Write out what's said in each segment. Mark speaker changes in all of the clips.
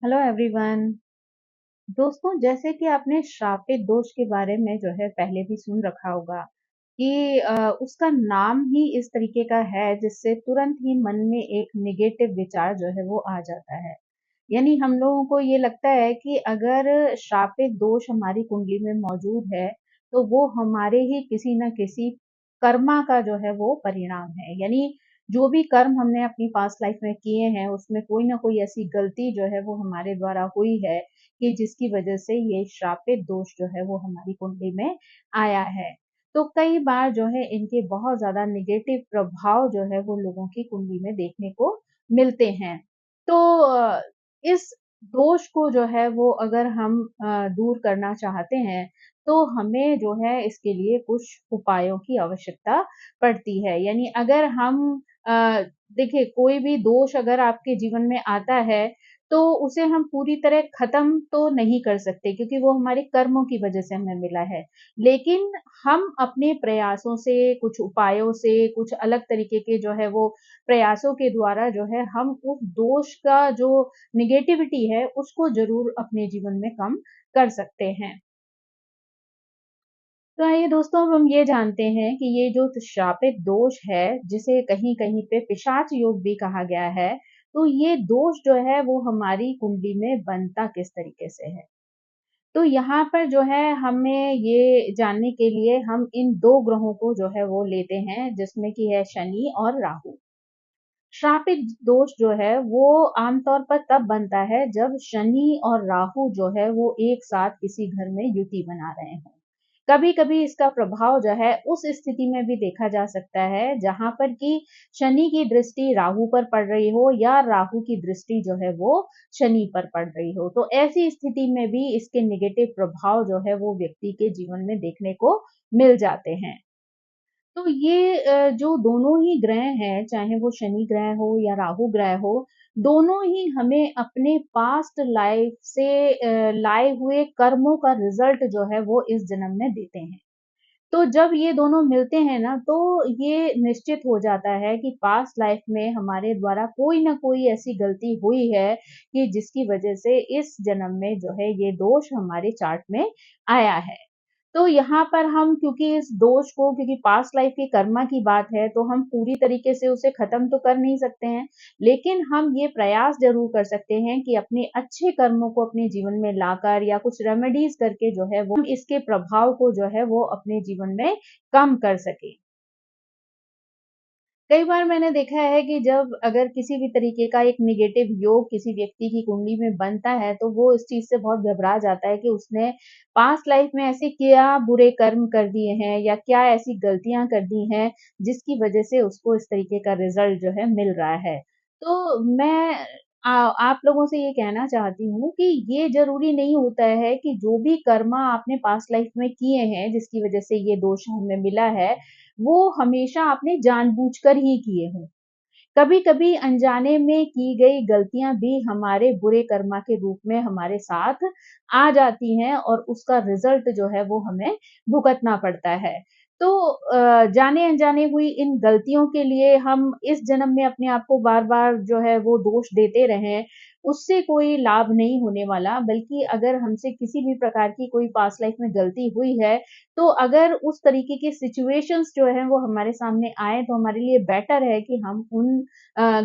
Speaker 1: Hello everyone. दोस्तों, जैसे कि आपने श्रापित दोष के बारे में जो है पहले भी सुन रखा होगा कि उसका नाम ही इस तरीके का है जिससे तुरंत ही मन में एक नेगेटिव विचार जो है वो आ जाता है। यानी हम लोगों को ये लगता है कि अगर श्रापित दोष हमारी कुंडली में मौजूद है तो वो हमारे ही किसी न किसी कर्मा का जो है वो परिणाम है। यानी जो भी कर्म हमने अपनी पास्ट लाइफ में किए हैं उसमें कोई ना कोई ऐसी गलती जो है वो हमारे द्वारा हुई है कि जिसकी वजह से ये श्रापित दोष जो है वो हमारी कुंडली में आया है। तो कई बार जो है इनके बहुत ज्यादा निगेटिव प्रभाव जो है वो लोगों की कुंडली में देखने को मिलते हैं। तो इस दोष को जो है वो अगर हम दूर करना चाहते हैं तो हमें जो है इसके लिए कुछ उपायों की आवश्यकता पड़ती है। यानी अगर हम देखिए, कोई भी दोष अगर आपके जीवन में आता है तो उसे हम पूरी तरह खत्म तो नहीं कर सकते क्योंकि वो हमारे कर्मों की वजह से हमें मिला है। लेकिन हम अपने प्रयासों से, कुछ उपायों से, कुछ अलग तरीके के जो है वो प्रयासों के द्वारा जो है हम उस दोष का जो नेगेटिविटी है उसको ज़रूर अपने जीवन में कम कर सकते हैं। तो आइए दोस्तों, अब हम ये जानते हैं कि ये जो श्रापित दोष है, जिसे कहीं-कहीं पे पिशाच योग भी कहा गया है, तो ये दोष जो है वो हमारी कुंडली में बनता किस तरीके से है? तो यहाँ पर जो है हमें ये जानने के लिए हम इन 2 ग्रहों को जो है वो लेते हैं, जिसमें कि है शनि और राहु। श्रापित दोष जो है वो आमतौर पर तब बनता है जब शनि और राहु जो है वो एक साथ किसी घर में युति बना रहे हों। कभी-कभी इसका प्रभाव जो है उस स्थिति में भी देखा जा सकता है जहां पर कि शनि की दृष्टि राहु पर पड़ रही हो या राहु की दृष्टि जो है वो शनि पर पड़ रही हो। तो ऐसी स्थिति में भी इसके नेगेटिव प्रभाव जो है वो व्यक्ति के जीवन में देखने को मिल जाते हैं। तो ये जो दोनों ही ग्रह हैं, चाहे वो शनि ग्रह हो या राहु ग्रह हो, दोनों ही हमें अपने पास्ट लाइफ से लाए हुए कर्मों का रिजल्ट जो है वो इस जन्म में देते हैं। तो जब ये दोनों मिलते हैं ना, तो ये निश्चित हो जाता है कि पास्ट लाइफ में हमारे द्वारा कोई ना कोई ऐसी गलती हुई है कि जिसकी वजह से इस जन्म में जो है ये दोष हमारे चार्ट में आया है। तो यहाँ पर हम क्योंकि इस दोष को, क्योंकि पास्ट लाइफ की कर्मा की बात है, तो हम पूरी तरीके से उसे खत्म तो कर नहीं सकते हैं, लेकिन हम ये प्रयास ज़रूर कर सकते हैं कि अपने अच्छे कर्मों को अपने जीवन में लाकर या कुछ रेमेडीज़ करके जो है वो हम इसके प्रभाव को जो है वो अपने जीवन में कम कर सकें। कई बार मैंने देखा है कि जब अगर किसी भी तरीके का एक नेगेटिव योग किसी व्यक्ति की कुंडली में बनता है, तो वो इस चीज़ से बहुत घबरा जाता है कि उसने पास्ट लाइफ में ऐसे क्या बुरे कर्म कर दिए हैं या क्या ऐसी गलतियाँ कर दी हैं, जिसकी वजह से उसको इस तरीके का रिज़ल्ट जो है मिल रहा है। तो मैं आप लोगों से ये कहना चाहती हूँ कि ये ज़रूरी नहीं होता है कि जो भी कर्म आपने पास्ट लाइफ में किए हैं, जिसकी वजह से ये दोष हमें मिला है, वो हमेशा आपने जानबूझकर ही किए हों। कभी-कभी अनजाने में की गई गलतियाँ भी हमारे बुरे कर्मा के रूप में हमारे साथ आ जाती हैं और उसका रिज़ल्ट जो है वो हमें भुगतना पड़ता है। तो जाने-अनजाने हुई इन गलतियों के लिए हम इस जन्म में अपने आप को बार-बार जो है वो दोष देते रहें, उससे कोई लाभ नहीं होने वाला। बल्कि अगर हमसे किसी भी प्रकार की कोई पास्ट लाइफ में गलती हुई है, तो अगर उस तरीके के सिचुएशंस जो हैं वो हमारे सामने आएँ, तो हमारे लिए बेटर है कि हम उन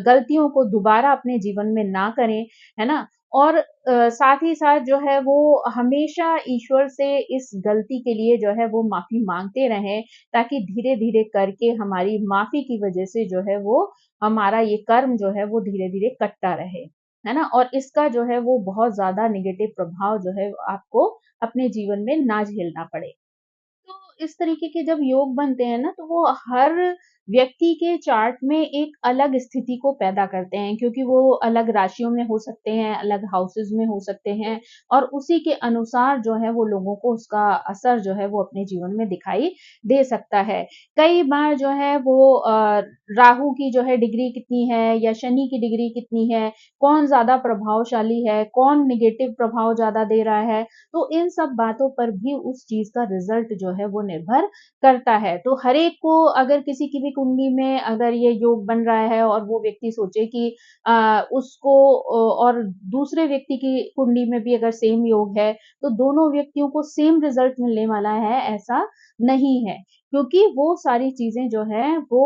Speaker 1: गलतियों को दोबारा अपने जीवन में ना करें, है ना? और साथ ही साथ जो है वो हमेशा ईश्वर से इस गलती के लिए जो है वो माफ़ी माँगते रहें, ताकि धीरे-धीरे करके हमारी माफ़ी की वजह से जो है वो हमारा ये कर्म जो है वो धीरे-धीरे कटता रहे, है ना? और इसका जो है वो बहुत ज़्यादा नेगेटिव प्रभाव जो है आपको अपने जीवन में ना झेलना पड़े। तो इस तरीके के जब योग बनते हैं ना, तो वो हर व्यक्ति के चार्ट में एक अलग स्थिति को पैदा करते हैं, क्योंकि वो अलग राशियों में हो सकते हैं, अलग हाउसेस में हो सकते हैं और उसी के अनुसार जो है वो लोगों को उसका असर जो है वो अपने जीवन में दिखाई दे सकता है। कई बार जो है वो राहु की जो है डिग्री कितनी है या शनि की डिग्री कितनी है, कौन ज़्यादा प्रभावशाली है, कौन नेगेटिव प्रभाव ज़्यादा दे रहा है, तो इन सब बातों पर भी उस चीज़ का रिज़ल्ट जो है वो निर्भर करता है। तो हर एक को अगर किसी की भी कुंडली में अगर ये योग बन रहा है और वो व्यक्ति सोचे कि उसको और दूसरे व्यक्ति की कुंडली में भी अगर सेम योग है, तो दोनों व्यक्तियों को सेम रिज़ल्ट मिलने वाला है, ऐसा नहीं है। क्योंकि वो सारी चीज़ें जो हैं वो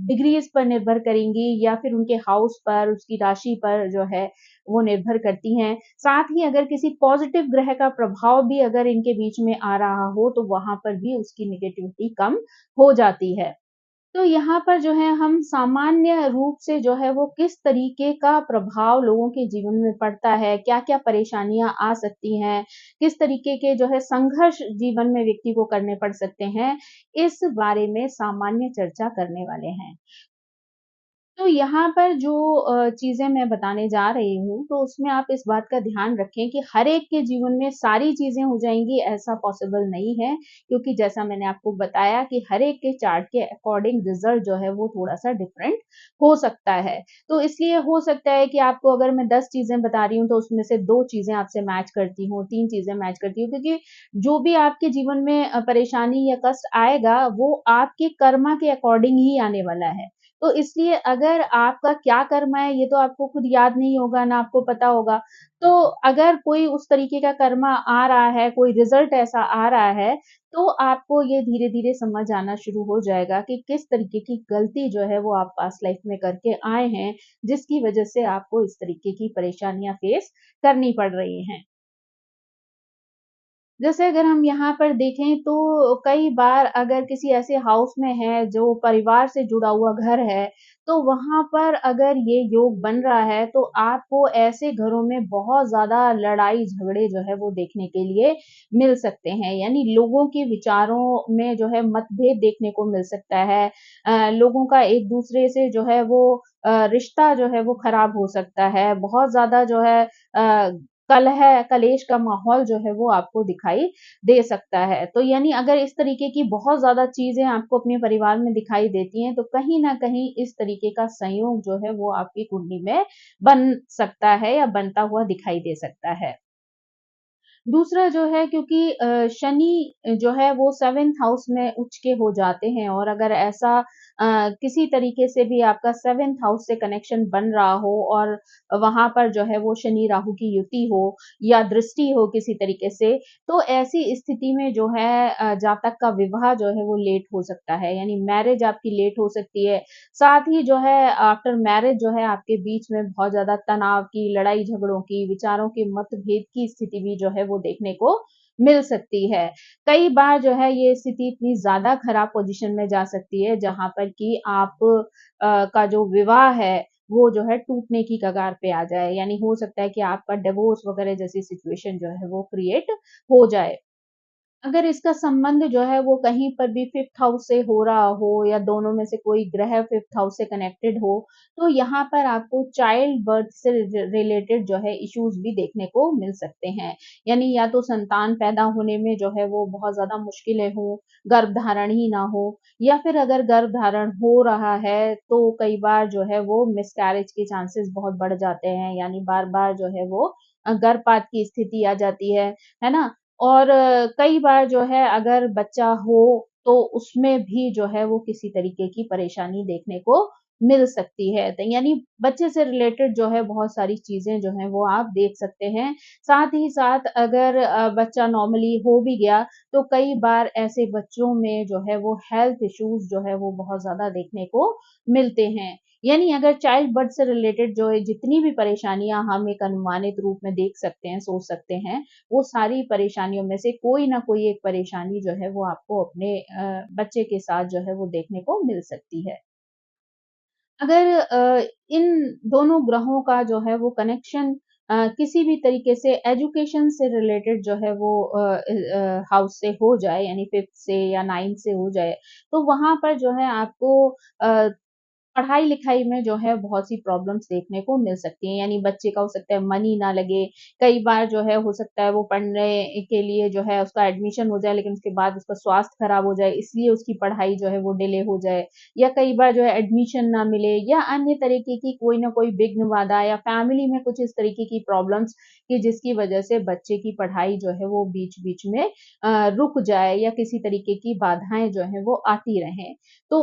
Speaker 1: डिग्रीज़ पर निर्भर करेंगी या फिर उनके हाउस पर, उसकी राशि पर जो है वो निर्भर करती हैं। साथ ही अगर किसी पॉज़िटिव ग्रह का प्रभाव भी अगर इनके बीच में आ रहा हो, तो वहाँ पर भी उसकी नेगेटिविटी कम हो जाती है। तो यहाँ पर जो है हम सामान्य रूप से जो है वो किस तरीके का प्रभाव लोगों के जीवन में पड़ता है, क्या-क्या परेशानियाँ आ सकती हैं, किस तरीके के जो है संघर्ष जीवन में व्यक्ति को करने पड़ सकते हैं, इस बारे में सामान्य चर्चा करने वाले हैं। तो यहाँ पर जो चीज़ें मैं बताने जा रही हूँ, तो उसमें आप इस बात का ध्यान रखें कि हर एक के जीवन में सारी चीज़ें हो जाएँगी, ऐसा पॉसिबल नहीं है, क्योंकि जैसा मैंने आपको बताया कि हर एक के चार्ट के अकॉर्डिंग रिज़ल्ट जो है, वो थोड़ा-सा डिफरेंट हो सकता है। तो इसलिए हो सकता है कि आपको अगर मैं 10 चीज़ें बता रही हूँ, तो उसमें से 2 चीज़ें आपसे मैच करती हों, 3 चीज़ें मैच करती हों, क्योंकि जो भी आपके जीवन में परेशानी या कष्ट आएगा, वो आपके कर्मा के अकॉर्डिंग ही आने वाला है। तो इसलिए अगर आपका क्या कर्म है, ये तो आपको खुद याद नहीं होगा, ना आपको पता होगा। तो अगर कोई उस तरीके का कर्मा आ रहा है, कोई रिज़ल्ट ऐसा आ रहा है, तो आपको ये धीरे-धीरे समझ आना शुरू हो जाएगा कि किस तरीके की गलती जो है वो आप पास्ट लाइफ़ में करके आए हैं, जिसकी वज़ह से आपको इस तरीके की परेशानियाँ फ़ेस करनी पड़ रही हैं। जैसे अगर हम यहाँ पर देखें तो कई बार अगर किसी ऐसे हाउस में है जो परिवार से जुड़ा हुआ घर है, तो वहाँ पर अगर ये योग बन रहा है तो आपको ऐसे घरों में बहुत ज़्यादा लड़ाई-झगड़े जो है वो देखने के लिए मिल सकते हैं। यानी लोगों के विचारों में जो है मतभेद देखने को मिल सकता है। लोगों का एक-दूसरे से जो है वो रिश्ता जो है वो खराब हो सकता है। बहुत ज़्यादा जो है कलह, कलेश का माहौल जो है वो आपको दिखाई दे सकता है। तो यानी अगर इस तरीके की बहुत ज़्यादा चीज़ें आपको अपने परिवार में दिखाई देती हैं, तो कहीं न कहीं इस तरीके का संयोग जो है वो आपकी कुंडली में बन सकता है या बनता हुआ दिखाई दे सकता है। दूसरा जो है क्योंकि शनि जो है वो 7th हाउस में उच्च के हो जाते हैं और अगर ऐसा किसी तरीके से भी आपका 7th हाउस से कनेक्शन बन रहा हो और वहाँ पर जो है वो शनि राहु की युति हो या दृष्टि हो किसी तरीके से, तो ऐसी स्थिति में जो है जातक का विवाह जो है वो लेट हो सकता है, यानी मैरिज आपकी लेट हो सकती है। साथ ही जो है आफ्टर मैरिज जो है आपके बीच में बहुत ज़्यादा तनाव की, लड़ाई-झगड़ों की, विचारों के मतभेद की स्थिति भी जो है वो देखने को मिल सकती है। कई बार जो है ये स्थिति इतनी ज़्यादा खराब पोज़ीशन में जा सकती है जहाँ पर कि आप का जो विवाह है वो जो है टूटने की कगार पे आ जाए। यानी हो सकता है कि आपका डिवोर्स वग़ैरह जैसी सिचुएशन जो है वो क्रिएट हो जाए। अगर इसका संबंध जो है वो कहीं पर भी 5th हाउस से हो रहा हो या दोनों में से कोई ग्रह 5th हाउस से कनेक्टेड हो, तो यहाँ पर आपको चाइल्ड बर्थ से रिलेटेड जो है इश्यूज़ भी देखने को मिल सकते हैं। यानी या तो संतान पैदा होने में जो है वो बहुत ज़्यादा मुश्किलें हों, गर्भधारण ही ना हो या फिर अगर गर्भधारण हो रहा है, तो कई बार जो है वो मिसकैरेज के चांसेस बहुत बढ़ जाते हैं, यानी बार-बार जो है वो गर्भपात की स्थिति आ जाती है ना? और कई बार जो है अगर बच्चा हो तो उसमें भी जो है वो किसी तरीके की परेशानी देखने को मिल सकती है। तो यानी बच्चे से रिलेटेड जो है बहुत सारी चीज़ें जो हैं वो आप देख सकते हैं। साथ ही साथ अगर बच्चा नॉर्मली हो भी गया तो कई बार ऐसे बच्चों में जो है वो हेल्थ इश्यूज़ जो है वो बहुत ज़्यादा देखने को मिलते हैं। यानी अगर चाइल्ड बर्थ से रिलेटेड जो है जितनी भी परेशानियाँ हम एक अनुमानित रूप में देख सकते हैं, सोच सकते हैं, वो सारी परेशानियों में से कोई ना कोई एक परेशानी जो है वो आपको अपने बच्चे के साथ जो है वो देखने को मिल सकती है। अगर इन दोनों ग्रहों का जो है वो कनेक्शन किसी भी तरीके से एजुकेशन से रिलेटेड जो है वो हाउस से हो जाए यानी 5th से या 9th से हो जाए, तो वहाँ पर जो है आपको पढ़ाई-लिखाई में जो है बहुत सी प्रॉब्लम्स देखने को मिल सकती हैं, यानी बच्चे का हो सकता है मनी ना लगे, कई बार जो है हो सकता है वो पढ़ने के लिए जो है उसका एडमिशन हो जाए लेकिन उसके बाद उसका स्वास्थ्य खराब हो जाए, इसलिए उसकी पढ़ाई जो है वो डिले हो जाए या कई बार जो है एडमिशन ना मिले या अन्य तरीके की कोई ना कोई विघ्न बाधा या फैमिली में कुछ इस तरीके की प्रॉब्लम्स कि जिसकी वजह से बच्चे की पढ़ाई जो है वो बीच-बीच में रुक जाए या किसी तरीके की बाधाएँ जो हैं वो आती रहें। तो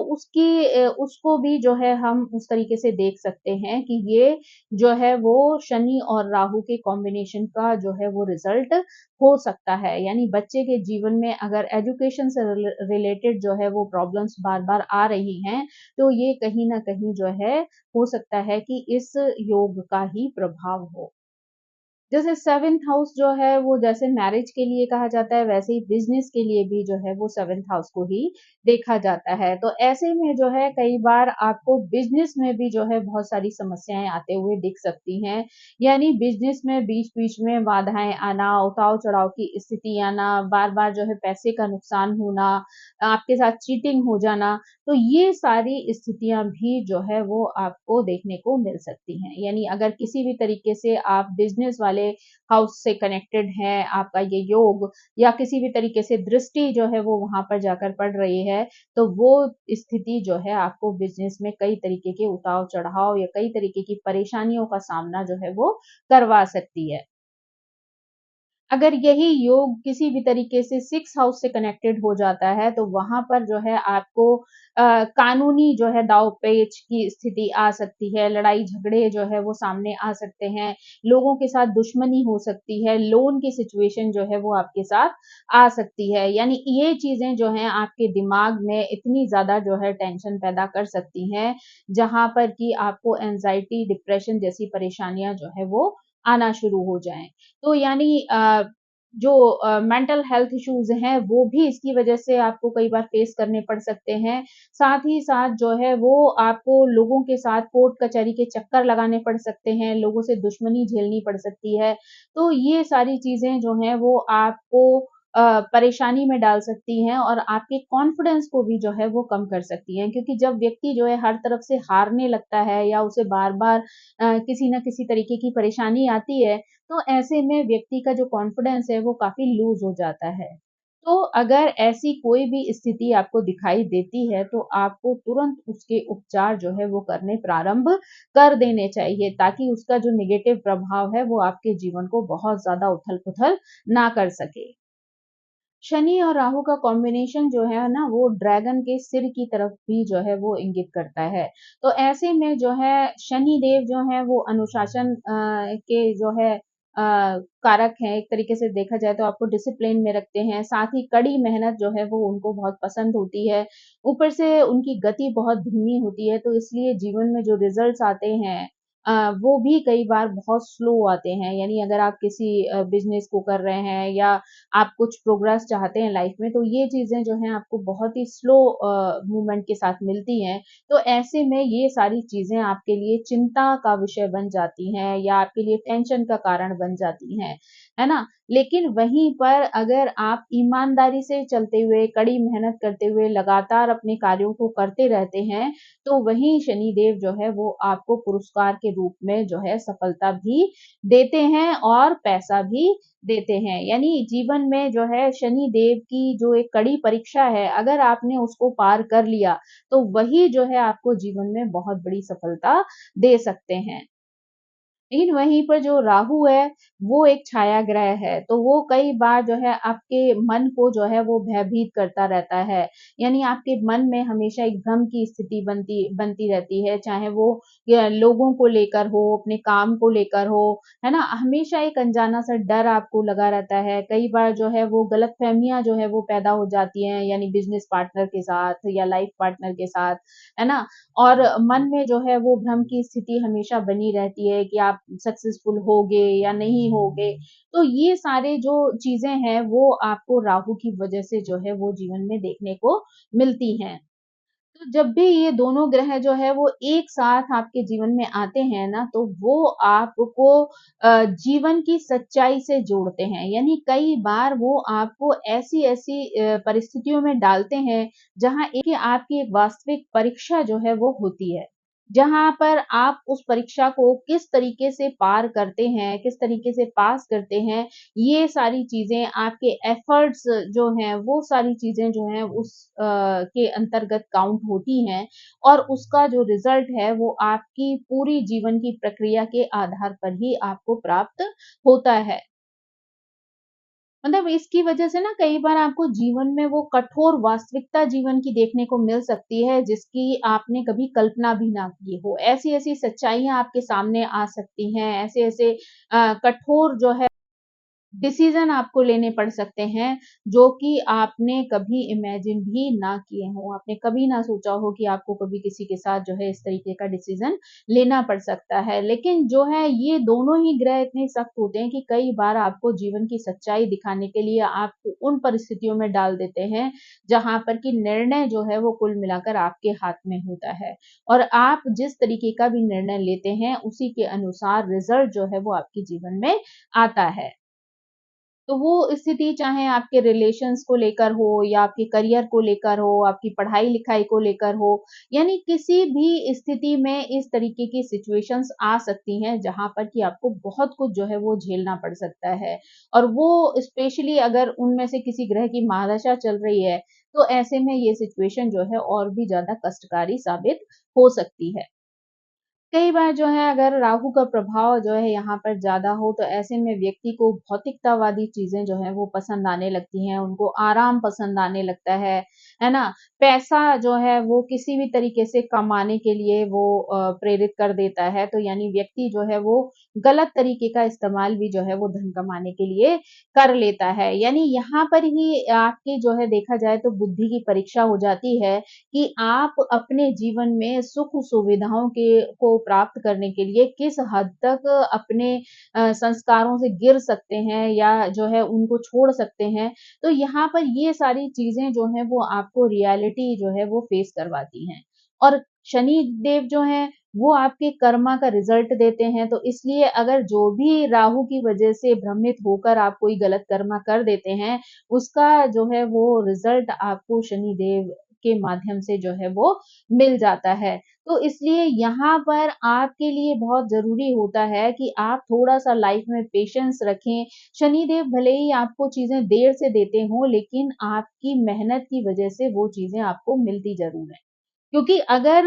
Speaker 1: उसको भी जो है हम उस तरीके से देख सकते हैं कि ये जो है वो शनि और राहु के कॉम्बिनेशन का जो है वो रिज़ल्ट हो सकता है। यानी बच्चे के जीवन में अगर एजुकेशन से रिलेटेड जो है वो प्रॉब्लम्स बार-बार आ रही हैं, तो ये कहीं न कहीं जो है हो सकता है कि इस योग का ही प्रभाव हो। जैसे 7th हाउस जो है वो जैसे मैरिज के लिए कहा जाता है वैसे ही बिज़नेस के लिए भी जो है वो 7th हाउस को ही देखा जाता है। तो ऐसे में जो है कई बार आपको बिज़नेस में भी जो है बहुत सारी समस्याएँ आते हुए दिख सकती हैं। यानी बिज़नेस में बीच-बीच में बाधाएँ आना, उतार-चढ़ाव की स्थिति आना, बार-बार जो है पैसे का नुकसान होना, आपके साथ चीटिंग हो जाना, तो ये सारी स्थितियाँ भी जो है वो आपको देखने को मिल सकती हैं। यानी अगर किसी भी तरीके से आप बिज़नेस वाले हाउस से कनेक्टेड हैं, आपका ये योग या किसी भी तरीके से दृष्टि जो है वो वहाँ पर जाकर पड़ रही है, तो वो स्थिति जो है आपको बिज़नेस में कई तरीके के उतार-चढ़ाव या कई तरीके की परेशानियों का सामना जो है वो करवा सकती है। अगर यही योग किसी भी तरीके से 6 हाउस से कनेक्टेड हो जाता है, तो वहाँ पर जो है आपको कानूनी जो है दाँव-पेच की स्थिति आ सकती है, लड़ाई-झगड़े जो है वो सामने आ सकते हैं, लोगों के साथ दुश्मनी हो सकती है, लोन की सिचुएशन जो है वो आपके साथ आ सकती है। यानी ये चीज़ें जो हैं आपके दिमाग में इतनी ज़्यादा जो है टेंशन पैदा कर सकती हैं, जहाँ पर कि आपको एंग्ज़ायटी, डिप्रेशन जैसी परेशानियाँ जो है वो आना शुरू हो जाएँ। तो यानी जो मेंटल हेल्थ इश्यूज़ हैं, वो भी इसकी वजह से आपको कई बार फेस करने पड़ सकते हैं। साथ ही साथ जो है वो आपको लोगों के साथ कोर्ट कचहरी के चक्कर लगाने पड़ सकते हैं, लोगों से दुश्मनी झेलनी पड़ सकती है। तो ये सारी चीज़ें जो हैं वो आपको परेशानी में डाल सकती हैं और आपके कॉन्फिडेंस को भी जो है वो कम कर सकती हैं। क्योंकि जब व्यक्ति जो है हर तरफ से हारने लगता है या उसे बार-बार किसी न किसी तरीके की परेशानी आती है, तो ऐसे में व्यक्ति का जो कॉन्फिडेंस है वो काफ़ी लूज़ हो जाता है। तो अगर ऐसी कोई भी स्थिति आपको दिखाई देती है तो आपको तुरंत उसके उपचार जो है वो करने प्रारंभ कर देने चाहिए ताकि उसका जो नेगेटिव प्रभाव है वो आपके जीवन को बहुत ज़्यादा उथल-पुथल ना कर सके। शनि और राहु का कॉम्बिनेशन जो है ना वो ड्रैगन के सिर की तरफ भी जो है वो इंगित करता है। तो ऐसे में जो है शनि देव जो है वो अनुशासन के जो है कारक हैं। एक तरीके से देखा जाए तो आपको डिसिप्लिन में रखते हैं, साथ ही कड़ी मेहनत जो है वो उनको बहुत पसंद होती है। ऊपर से उनकी गति बहुत धीमी होती है तो इसलिए जीवन में जो रिज़ल्ट्स आते हैं वो भी कई बार बहुत स्लो आते हैं। यानी अगर आप किसी बिज़नेस को कर रहे हैं या आप कुछ प्रोग्रेस चाहते हैं लाइफ में, तो ये चीज़ें जो हैं आपको बहुत ही स्लो मूवमेंट के साथ मिलती हैं। तो ऐसे में ये सारी चीज़ें आपके लिए चिंता का विषय बन जाती हैं या आपके लिए टेंशन का कारण बन जाती हैं, है ना? लेकिन वहीं पर अगर आप ईमानदारी से चलते हुए, कड़ी मेहनत करते हुए लगातार अपने कार्यों को करते रहते हैं, तो वहीं शनिदेव जो है वो आपको पुरस्कार के रूप में जो है सफलता भी देते हैं और पैसा भी देते हैं। यानी जीवन में जो है शनि देव की जो एक कड़ी परीक्षा है, अगर आपने उसको पार कर लिया, तो वही जो है आपको जीवन में बहुत बड़ी सफलता दे सकते हैं। लेकिन वहीं पर जो राहु है, वो एक छाया ग्रह है, तो वो कई बार जो है आपके मन को जो है वो भयभीत करता रहता है। यानी आपके मन में हमेशा एक भ्रम की स्थिति बनती बनती रहती है, चाहे वो लोगों को लेकर हो, अपने काम को लेकर हो, है ना? हमेशा एक अनजाना-सा डर आपको लगा रहता है। कई बार जो है वो गलतफ़हमियाँ जो है वो पैदा हो जाती हैं, यानी बिज़नेस पार्टनर के साथ या लाइफ़ पार्टनर के साथ, है ना? और मन में जो है वो भ्रम की स्थिति हमेशा बनी रहती है कि आप सक्सेसफुल होगे या नहीं होगे। तो ये सारे जो चीज़ें हैं वो आपको राहु की वज़ह से जो है वो जीवन में देखने को मिलती हैं। तो जब भी ये दोनों ग्रह जो है वो एक साथ आपके जीवन में आते हैं ना, तो वो आपको जीवन की सच्चाई से जोड़ते हैं। यानी कई बार वो आपको ऐसी-ऐसी परिस्थितियों में डालते हैं, जहाँ एक आपकी एक वास्तविक परीक्षा जो है वो होती है। जहाँ पर आप उस परीक्षा को किस तरीके से पार करते हैं, किस तरीके से पास करते हैं, ये सारी चीज़ें आपके एफर्ट्स जो हैं, वो सारी चीज़ें जो हैं के अंतर्गत काउंट होती हैं और उसका जो रिज़ल्ट है वो आपकी पूरी जीवन की प्रक्रिया के आधार पर ही आपको प्राप्त होता है। मतलब इसकी वजह से ना कई बार आपको जीवन में वो कठोर वास्तविकता जीवन की देखने को मिल सकती है, जिसकी आपने कभी कल्पना भी ना की हो। ऐसी-ऐसी सच्चाइयाँ आपके सामने आ सकती हैं, ऐसे-ऐसे कठोर जो है डिसीज़न आपको लेने पड़ सकते हैं, जो कि आपने कभी इमेजिन भी ना किए हों। आपने कभी ना सोचा हो कि आपको कभी किसी के साथ जो है इस तरीके का डिसीज़न लेना पड़ सकता है। लेकिन जो है ये दोनों ही ग्रह इतने सख्त होते हैं कि कई बार आपको जीवन की सच्चाई दिखाने के लिए आपको उन परिस्थितियों में डाल देते हैं, जहाँ पर कि निर्णय जो है वो कुल मिलाकर आपके हाथ में होता है। और आप जिस तरीके का भी निर्णय लेते हैं, उसी के अनुसार रिज़ल्ट जो है वो आपके जीवन में आता है। तो वो स्थिति चाहे आपके रिलेशंस को लेकर हो या आपके करियर को लेकर हो, आपकी पढ़ाई-लिखाई को लेकर हो, यानी किसी भी स्थिति में इस तरीके की सिचुएशंस आ सकती हैं, जहाँ पर कि आपको बहुत कुछ जो है वो झेलना पड़ सकता है। और वो स्पेशली अगर उनमें से किसी ग्रह की महादशा चल रही है, तो ऐसे में ये सिचुएशन जो है और भी ज़्यादा कष्टकारी साबित हो सकती है। कई बार जो है अगर राहु का प्रभाव जो है यहाँ पर ज़्यादा हो तो ऐसे में व्यक्ति को भौतिकतावादी चीज़ें जो हैं वो पसंद आने लगती हैं, उनको आराम पसंद आने लगता है ना? पैसा जो है वो किसी भी तरीके से कमाने के लिए वो प्रेरित कर देता है, तो यानी व्यक्ति जो है वो गलत तरीके का इस्तेमाल भी जो है वो धन कमाने के लिए कर लेता है। यानी यहाँ पर ही आपकी जो है देखा जाए तो बुद्धि की परीक्षा हो जाती है कि आप अपने जीवन में सुख-सुविधाओं के को प्राप्त करने के लिए किस हद तक अपने संस्कारों से गिर सकते हैं या जो है उनको छोड़ सकते हैं। तो यहाँ पर ये सारी चीज़ें जो हैं वो आपको रियलिटी जो है वो फेस करवाती हैं। और शनि देव जो हैं वो आपके कर्मा का रिज़ल्ट देते हैं, तो इसलिए अगर जो भी राहु की वजह से भ्रमित होकर आप कोई गलत कर्मा कर देते हैं, उसका जो है वो रिज़ल्ट आपको शनि देव के माध्यम से जो है वो मिल जाता है। तो इसलिए यहाँ पर आपके लिए बहुत ज़रूरी होता है कि आप थोड़ा-सा लाइफ़ में पेशेंस रखें। शनिदेव भले ही आपको चीज़ें देर से देते हों, लेकिन आपकी मेहनत की वज़ह से वो चीज़ें आपको मिलती ज़रूर हैं। क्योंकि अगर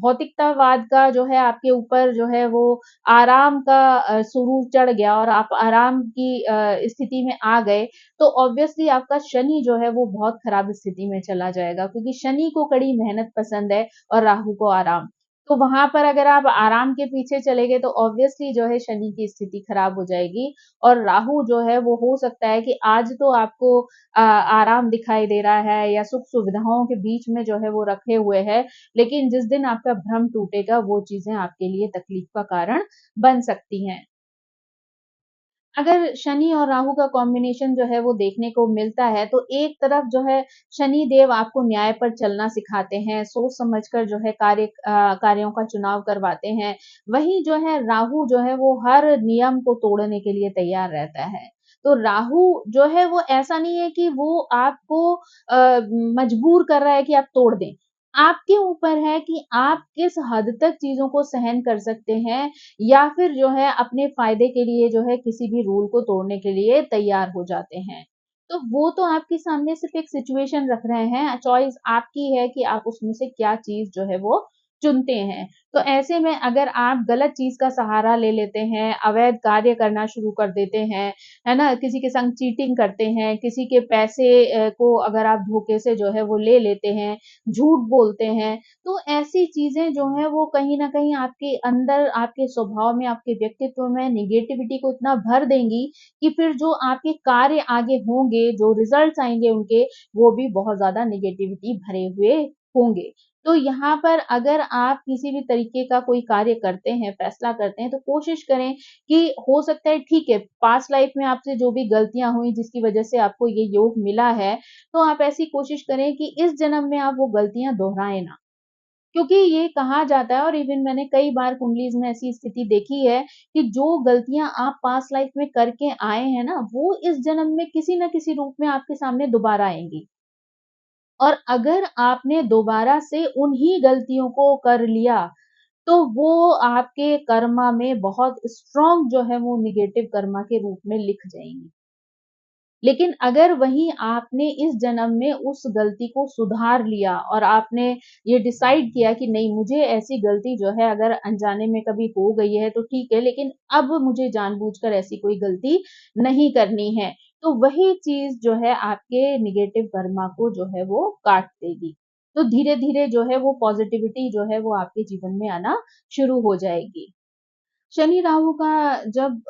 Speaker 1: भौतिकतावाद का जो है आपके ऊपर जो है वो आराम का सुरूर चढ़ गया और आप आराम की स्थिति में आ गए, तो ऑब्वियसली आपका शनि जो है वो बहुत खराब स्थिति में चला जाएगा क्योंकि शनि को कड़ी मेहनत पसंद है और राहु को आराम। तो वहाँ पर अगर आप आराम के पीछे चले गए तो ऑब्वियसली जो है शनि की स्थिति खराब हो जाएगी और राहु जो है वो हो सकता है कि आज तो आपको आराम दिखाई दे रहा है या सुख-सुविधाओं के बीच में जो है वो रखे हुए है, लेकिन जिस दिन आपका भ्रम टूटेगा वो चीज़ें आपके लिए तकलीफ का कारण बन सकती हैं। अगर शनि और राहु का कॉम्बिनेशन जो है वो देखने को मिलता है, तो एक तरफ जो है शनि देव आपको न्याय पर चलना सिखाते हैं, सोच समझकर जो है कार्यों का चुनाव करवाते हैं। वहीं जो है राहु जो है वो हर नियम को तोड़ने के लिए तैयार रहता है। तो राहु जो है वो ऐसा नहीं है कि वो आपको मजबूर कर रहा है कि आप तोड़ दें। आपके ऊपर है कि आप किस हद तक चीज़ों को सहन कर सकते हैं या फिर जो है अपने फ़ायदे के लिए जो है किसी भी रूल को तोड़ने के लिए तैयार हो जाते हैं। तो वो तो आपके सामने सिर्फ़ एक सिचुएशन रख रहे हैं, चॉइस आपकी है कि आप उसमें से क्या चीज़ जो है वो चुनते हैं। तो ऐसे में अगर आप गलत चीज़ का सहारा ले लेते हैं, अवैध कार्य करना शुरू कर देते हैं, है ना? किसी के संग चीटिंग करते हैं, किसी के पैसे को अगर आप धोखे से जो है वो ले लेते हैं, झूठ बोलते हैं, तो ऐसी चीज़ें जो हैं वो कहीं न कहीं आपके अंदर, आपके स्वभाव में, आपके व्यक्तित्व में नेगेटिविटी को इतना भर देंगी कि फिर जो आपके कार्य आगे होंगे, जो रिज़ल्ट्स आएँगे उनके, वो भी बहुत ज़्यादा नेगेटिविटी भरे हुए होंगे। तो यहाँ पर अगर आप किसी भी तरीके का कोई कार्य करते हैं, फैसला करते हैं, तो कोशिश करें कि हो सकता है ठीक है, पास्ट लाइफ़ में आपसे जो भी गलतियाँ हुई जिसकी वज़ह से आपको ये योग मिला है, तो आप ऐसी कोशिश करें कि इस जन्म में आप वो गलतियाँ दोहराएँ ना। क्योंकि ये कहा जाता है और इवन मैंने कई बार कुंडलीज़ में ऐसी स्थिति देखी है कि जो गलतियाँ आप पास्ट लाइफ़ में करके आए हैं ना, वो इस जन्म में किसी न किसी रूप में आपके सामने दोबारा आएँगी। और अगर आपने दोबारा से उन्हीं गलतियों को कर लिया तो वो आपके कर्मा में बहुत स्ट्रॉन्ग जो है वो नेगेटिव कर्मा के रूप में लिख जाएँगी। लेकिन अगर वहीं आपने इस जन्म में उस गलती को सुधार लिया और आपने ये डिसाइड किया कि नहीं, मुझे ऐसी गलती जो है अगर अनजाने में कभी हो गई है तो ठीक है, लेकिन अब मुझे जानबूझकर ऐसी कोई गलती नहीं करनी है। तो वही चीज़ जो है आपके नेगेटिव कर्मा को जो है वो काट देगी। तो धीरे-धीरे जो है वो पॉज़िटिविटी जो है वो आपके जीवन में आना शुरू हो जाएगी। शनि राहु का जब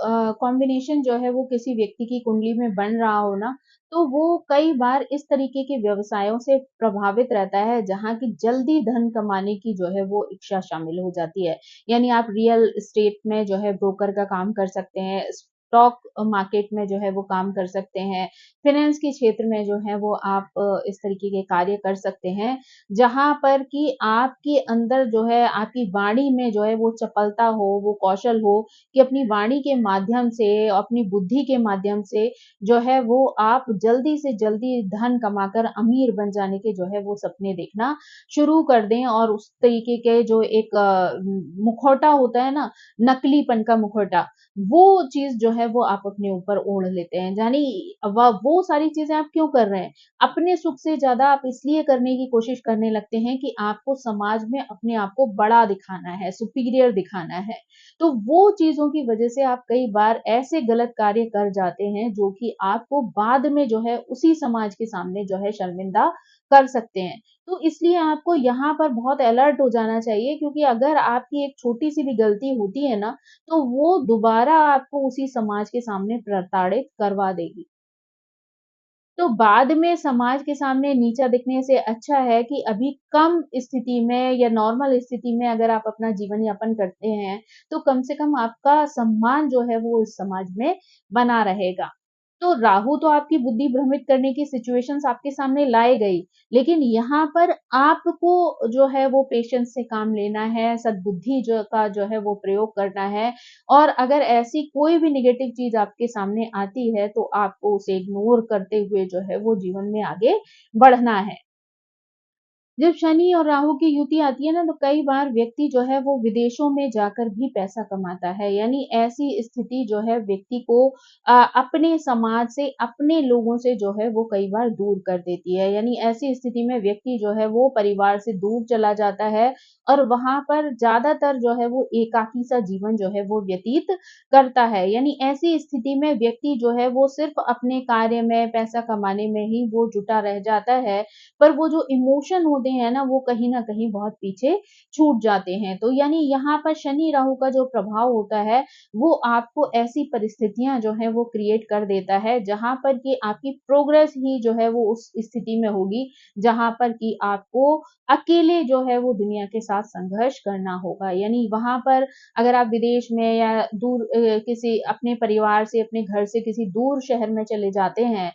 Speaker 1: कॉम्बिनेशन जो है वो किसी व्यक्ति की कुंडली में बन रहा हो ना, तो वो कई बार इस तरीके के व्यवसायों से प्रभावित रहता है जहाँ की जल्दी धन कमाने की जो है वो इच्छा शामिल हो जाती है। यानी आप रियल एस्टेट में जो है ब्रोकर का काम कर सकते हैं, स्टॉक मार्केट में जो है वो काम कर सकते हैं, फाइनेंस के क्षेत्र में जो है वो आप इस तरीके के कार्य कर सकते हैं, जहाँ पर कि आपके अंदर जो है आपकी वाणी में जो है वो चपलता हो, वो कौशल हो कि अपनी वाणी के माध्यम से, अपनी बुद्धि के माध्यम से जो है वो आप जल्दी से जल्दी धन कमाकर अमीर बन जाने के जो है वो सपने देखना शुरू कर दें और उस तरीके के जो एक मुखौटा होता है ना, नकलीपन का मुखौटा, वो चीज़ जो है वो आप अपने ऊपर ओढ़ लेते हैं। यानी वो सारी चीज़ें आप क्यों कर रहे हैं? अपने सुख से ज़्यादा आप इसलिए करने की कोशिश करने लगते हैं कि आपको समाज में अपने आप को बड़ा दिखाना है, सुपीरियर दिखाना है। तो वो चीज़ों की वज़ह से आप कई बार ऐसे गलत कार्य कर जाते हैं, जो कि आपको बाद में जो है उसी समाज के सामने जो है शर्मिंदा कर सकते हैं। तो इसलिए आपको यहाँ पर बहुत अलर्ट हो जाना चाहिए, क्योंकि अगर आपकी एक छोटी-सी भी गलती होती है ना, तो वो दोबारा आपको उसी समाज के सामने प्रताड़ित करवा देगी। तो बाद में समाज के सामने नीचा दिखने से अच्छा है कि अभी कम स्थिति में या नॉर्मल स्थिति में अगर आप अपना जीवन यापन करते हैं, तो कम से कम आपका सम्मान जो है वो इस समाज में बना रहेगा। तो राहु तो आपकी बुद्धि भ्रमित करने की सिचुएशंस आपके सामने लाए गई, लेकिन यहाँ पर आपको जो है वो पेशेंस से काम लेना है, सद्बुद्धि जो है वो प्रयोग करना है, और अगर ऐसी कोई भी नेगेटिव चीज़ आपके सामने आती है, तो आपको उसे इग्नोर करते हुए जो है वो जीवन में आगे बढ़ना है। जब शनि और राहु की युति आती है ना, तो कई बार व्यक्ति जो है वो विदेशों में जाकर भी पैसा कमाता है। यानी ऐसी स्थिति जो है व्यक्ति को अपने समाज से, अपने लोगों से जो है वो कई बार दूर कर देती है। यानी ऐसी स्थिति में व्यक्ति जो है वो परिवार से दूर चला जाता है और वहाँ पर ज़्यादातर जो है वो एकाकी सा जीवन जो है वो व्यतीत करता है। यानी ऐसी स्थिति में व्यक्ति जो है वो सिर्फ़ अपने कार्य में, पैसा कमाने में ही वो जुटा रह जाता है, पर वो जो इमोशन होते हैं ना, वो कहीं न कहीं बहुत पीछे छूट जाते हैं। तो यानी यहाँ पर शनि राहु का जो प्रभाव होता है, वो आपको ऐसी परिस्थितियाँ जो हैं वो क्रिएट कर देता है, जहाँ पर कि आपकी प्रोग्रेस ही जो है वो उस स्थिति में होगी, जहाँ पर कि आपको अकेले जो है वो दुनिया के साथ संघर्ष करना होगा। यानी वहाँ पर अगर आप विदेश में या दूर किसी अपने परिवार से, अपने घर से किसी दूर शहर में चले जाते हैं,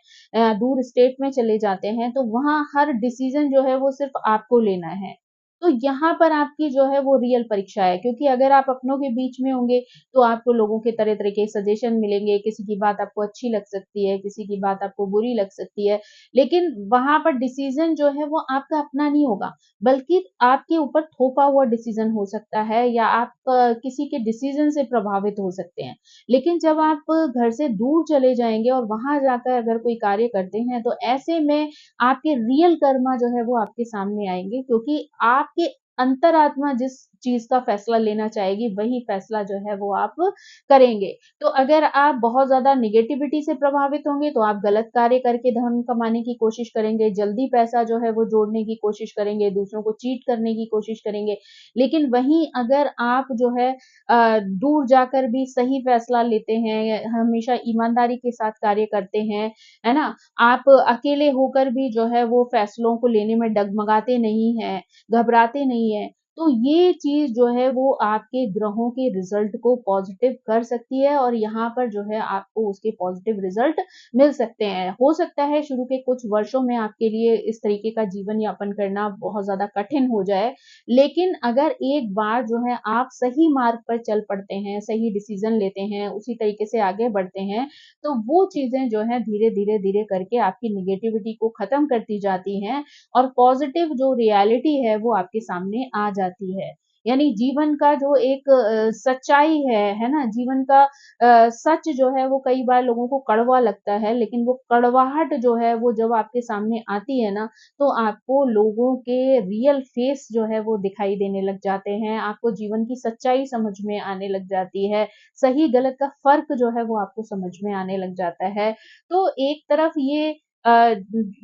Speaker 1: दूर स्टेट में चले जाते हैं, तो वहाँ हर डिसीज़न जो है वो सिर्फ़ आपको लेना है। तो यहाँ पर आपकी जो है वो रियल परीक्षा है, क्योंकि अगर आप अपनों के बीच में होंगे, तो आपको लोगों के तरह-तरह के सजेशन मिलेंगे, किसी की बात आपको अच्छी लग सकती है, किसी की बात आपको बुरी लग सकती है, लेकिन वहाँ पर डिसीज़न जो है वो आपका अपना नहीं होगा, बल्कि आपके ऊपर थोपा हुआ डिसीज़न हो सकता है, या आप किसी के डिसीज़न से प्रभावित हो सकते हैं। लेकिन जब आप घर से दूर चले जाएँगे और वहाँ जाकर अगर कोई कार्य करते हैं, तो ऐसे में आपके रियल कर्मा जो है वो आपके सामने आएँगे, क्योंकि आपके अंतरात्मा जिस चीज़ का फ़ैसला लेना चाहेगी, वही फ़ैसला जो है वो आप करेंगे। तो अगर आप बहुत ज़्यादा नेगेटिविटी से प्रभावित होंगे, तो आप गलत कार्य करके धन कमाने की कोशिश करेंगे, जल्दी पैसा जो है वो जोड़ने की कोशिश करेंगे, दूसरों को चीट करने की कोशिश करेंगे। लेकिन वहीं अगर आप जो है दूर जाकर भी सही फैसला लेते हैं, हमेशा ईमानदारी के साथ कार्य करते हैं, है ना? आप अकेले होकर भी जो है वो फैसलों को लेने में डगमगाते नहीं हैं, घबराते नहीं हैं। तो ये चीज़ जो है वो आपके ग्रहों के रिज़ल्ट को पॉज़िटिव कर सकती है, और यहाँ पर जो है आपको उसके पॉज़िटिव रिज़ल्ट मिल सकते हैं। हो सकता है शुरू के कुछ वर्षों में आपके लिए इस तरीके का जीवन यापन करना बहुत ज़्यादा कठिन हो जाए, लेकिन अगर एक बार जो है आप सही मार्ग पर चल पड़ते हैं, सही डिसीज़न लेते हैं, उसी तरीके से आगे बढ़ते हैं, तो वो चीज़ें जो हैं धीरे-धीरे करके आपकी नेगेटिविटी को ख़त्म करती जाती हैं और पॉज़िटिव जो रियलिटी है वो आपके सामने आ जाती है। यानी जीवन का जो एक सच्चाई है ना? जीवन का सच जो है वो कई बार लोगों को कड़वा लगता है, लेकिन वो कड़वाहट जो है वो जब आपके सामने आती है ना, तो आपको लोगों के रियल फेस जो है वो दिखाई देने लग जाते हैं, आपको जीवन की सच्चाई समझ में आने लग जाती है, सही गलत का फ़र्क जो है वो आपको समझ में आने लग जाता है। तो एक तरफ ये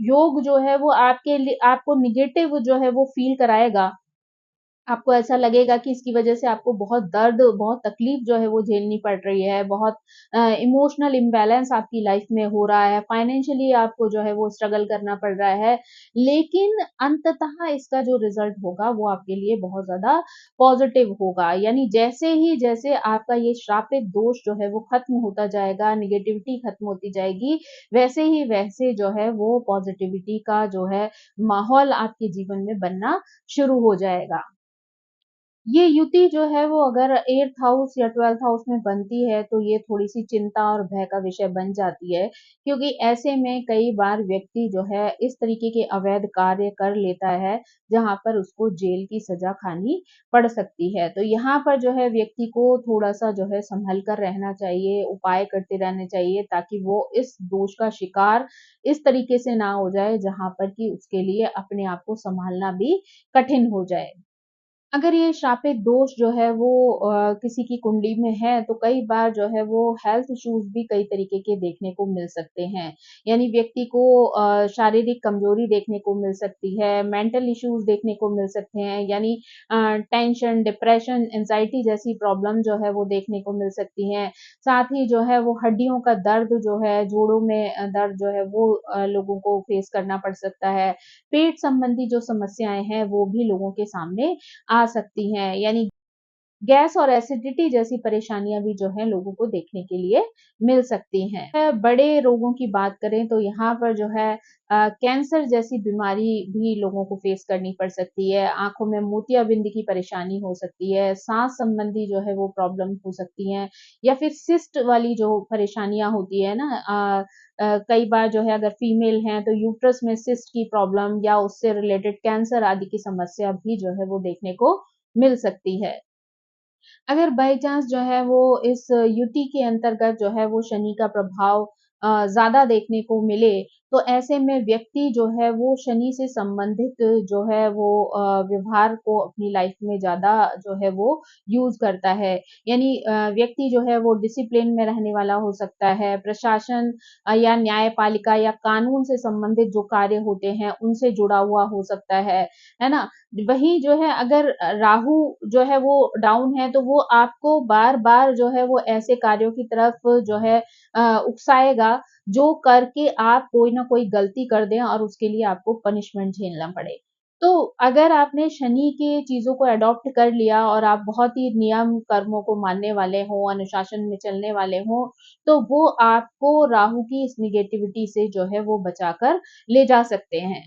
Speaker 1: योग जो है वो आपके लिए आपको नेगेटिव जो है वो फ़ील कराएगा, आपको ऐसा लगेगा कि इसकी वजह से आपको बहुत दर्द, बहुत तकलीफ जो है वो झेलनी पड़ रही है, बहुत इमोशनल इम्बैलेंस आपकी लाइफ में हो रहा है, फाइनेंशियली आपको जो है वो स्ट्रगल करना पड़ रहा है। लेकिन अंततः इसका जो रिज़ल्ट होगा वो आपके लिए बहुत ज़्यादा पॉज़िटिव होगा। यानी जैसे आपका ये श्रापित दोष जो है वो खत्म होता जाएगा, नेगेटिविटी खत्म होती जाएगी, वैसे ही वैसे जो है वो पॉज़िटिविटी का जो है माहौल आपके जीवन में बनना शुरू हो जाएगा। ये युति जो है वो अगर 8th हाउस या 12th हाउस में बनती है तो ये थोड़ी-सी चिंता और भय का विषय बन जाती है, क्योंकि ऐसे में कई बार व्यक्ति जो है इस तरीके के अवैध कार्य कर लेता है, जहाँ पर उसको जेल की सज़ा खानी पड़ सकती है। तो यहाँ पर जो है व्यक्ति को थोड़ा-सा जो है सँभल कर रहना चाहिए, उपाय करते रहने चाहिए ताकि वो इस दोष का शिकार इस तरीके से ना हो जाए जहाँ पर कि उसके लिए अपने आप को सँभालना भी कठिन हो जाए। अगर ये शापित दोष जो है वो किसी की कुंडली में है, तो कई बार जो है वो हेल्थ इश्यूज़ भी कई तरीके के देखने को मिल सकते हैं। यानी व्यक्ति को शारीरिक कमज़ोरी देखने को मिल सकती है, मेंटल इश्यूज़ देखने को मिल सकते हैं, यानी टेंशन, डिप्रेशन, एंग्ज़ायटी जैसी प्रॉब्लम जो है वो देखने को मिल सकती हैं। साथ ही जो है वो हड्डियों का दर्द जो है, जोड़ों में दर्द जो है वो लोगों को फेस करना पड़ सकता है। पेट संबंधी जो समस्याएँ हैं, वो भी लोगों के सामने आ सकती हैं। यानी गैस और एसिडिटी जैसी परेशानियाँ भी जो हैं लोगों को देखने के लिए मिल सकती हैं। बड़े रोगों की बात करें तो यहाँ पर जो है कैंसर जैसी बीमारी भी लोगों को फेस करनी पड़ सकती है, आँखों में मोतियाबिंद की परेशानी हो सकती है, साँस संबंधी जो है वो प्रॉब्लम हो सकती हैं या फिर सिस्ट वाली जो परेशानियाँ होती है ना कई बार जो है अगर फीमेल हैं तो यूट्रस में सिस्ट की प्रॉब्लम या उससे रिलेटेड कैंसर आदि की समस्या भी जो है वो देखने को मिल सकती है। अगर बाय चांस जो है वो इस युति के अंतर्गत जो है वो शनि का प्रभाव ज़्यादा देखने को मिले, तो ऐसे में व्यक्ति जो है वो शनि से संबंधित जो है वो व्यवहार को अपनी लाइफ में ज़्यादा जो है वो यूज़ करता है। यानी व्यक्ति जो है वो डिसिप्लिन में रहने वाला हो सकता है, प्रशासन या न्यायपालिका या कानून से संबंधित जो कार्य होते हैं, उनसे जुड़ा हुआ हो सकता है ना? वहीं जो है अगर राहु जो है वो डाउन है तो वो आपको बार-बार जो है वो ऐसे कार्यों की तरफ जो है उकसाएगा जो करके आप कोई न कोई गलती कर दें और उसके लिए आपको पनिशमेंट झेलना पड़े। तो अगर आपने शनि की चीज़ों को अडॉप्ट कर लिया और आप बहुत ही नियम कर्मों को मानने वाले हों, अनुशासन में चलने वाले हों, तो वो आपको राहु की इस नेगेटिविटी से जो है वो बचाकर ले जा सकते हैं।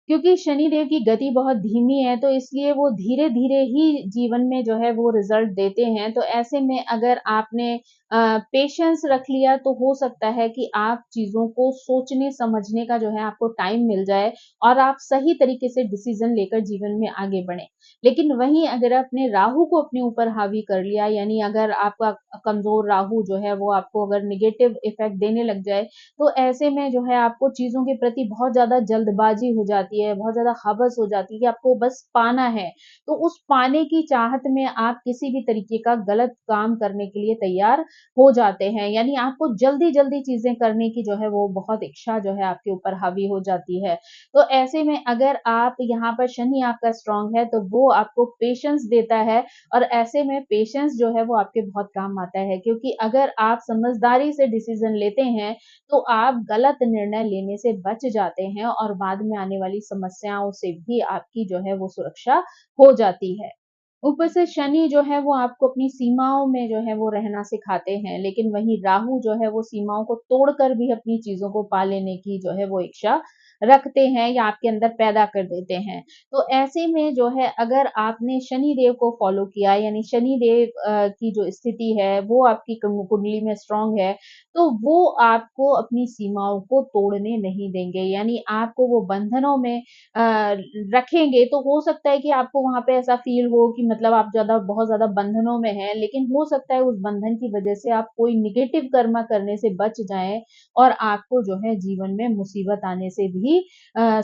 Speaker 1: क्योंकि शनिदेव की गति बहुत धीमी है, तो इसलिए वो धीरे-धीरे ही जीवन में जो है वो रिज़ल्ट देते हैं। तो ऐसे में अगर आपने पेशेंस रख लिया तो हो सकता है कि आप चीज़ों को सोचने-समझने का जो है आपको टाइम मिल जाए और आप सही तरीके से डिसीज़न लेकर जीवन में आगे बढ़ें। लेकिन वहीं अगर आपने राहु को अपने ऊपर हावी कर लिया, यानी अगर आपका कमज़ोर राहु जो है वो आपको अगर नेगेटिव इफ़ेक्ट देने लग जाए, तो ऐसे में जो है आपको चीज़ों के प्रति बहुत ज़्यादा जल्दबाज़ी हो जाती है, बहुत ज़्यादा हवस हो जाती है कि आपको बस पाना है। तो उस पाने की चाहत में आप किसी भी तरीके का गलत काम करने के लिए तैयार हो जाते हैं। यानी आपको जल्दी-जल्दी चीज़ें करने की जो है वो बहुत इच्छा जो है आपके ऊपर हावी हो जाती है। तो ऐसे में अगर आप यहाँ पर शनि आपका स्ट्रॉन्ग है तो वो आपको पेशेंस देता है और ऐसे में पेशेंस जो है वो आपके बहुत काम आता है क्योंकि अगर आप समझदारी से डिसीज़न लेते हैं तो आप गलत निर्णय लेने से बच जाते हैं और बाद में आने वाली समस्याओं से भी आपकी जो है वो सुरक्षा हो जाती है। ऊपर से शनि जो है वो आपको अपनी सीमाओं में जो है वो रहना सिखाते हैं, लेकिन वहीं राहु जो है वो सीमाओं को तोड़कर भी अपनी चीज़ों को पा लेने की जो है वो इच्छा रखते हैं या आपके अंदर पैदा कर देते हैं। तो ऐसे में जो है अगर आपने शनि देव को फॉलो किया यानी शनि देव की जो स्थिति है वो आपकी कुंडली में स्ट्रांग है, तो वो आपको अपनी सीमाओं को तोड़ने नहीं देंगे। यानी आपको वो बंधनों में रखेंगे तो हो सकता है कि आपको वहाँ पे ऐसा फ़ील हो कि मतलब आप बहुत ज़्यादा बंधनों में हैं, लेकिन हो सकता है उस बंधन की वज़ह से आप कोई नेगेटिव कर्म करने से बच जाएँ और आपको जो है जीवन में मुसीबत आने से भी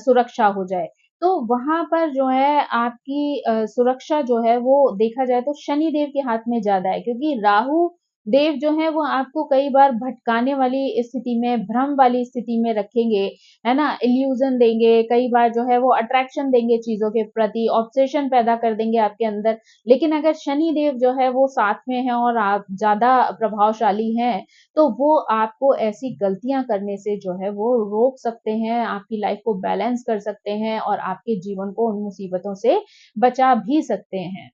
Speaker 1: सुरक्षा हो जाए। तो वहाँ पर जो है आपकी सुरक्षा जो है वो देखा जाए तो शनि देव के हाथ में ज़्यादा है क्योंकि राहु देव जो है वो आपको कई बार भटकाने वाली स्थिति में, भ्रम वाली स्थिति में रखेंगे, है ना? इल्यूज़न देंगे, कई बार जो है वो अट्रैक्शन देंगे चीज़ों के प्रति, ऑब्सेशन पैदा कर देंगे आपके अंदर। लेकिन अगर शनि देव जो है वो साथ में हैं और आप ज़्यादा प्रभावशाली हैं, तो वो आपको ऐसी गलतियाँ करने से जो है वो रोक सकते हैं, आपकी लाइफ़ को बैलेंस कर सकते हैं और आपके जीवन को उन मुसीबतों से बचा भी सकते हैं।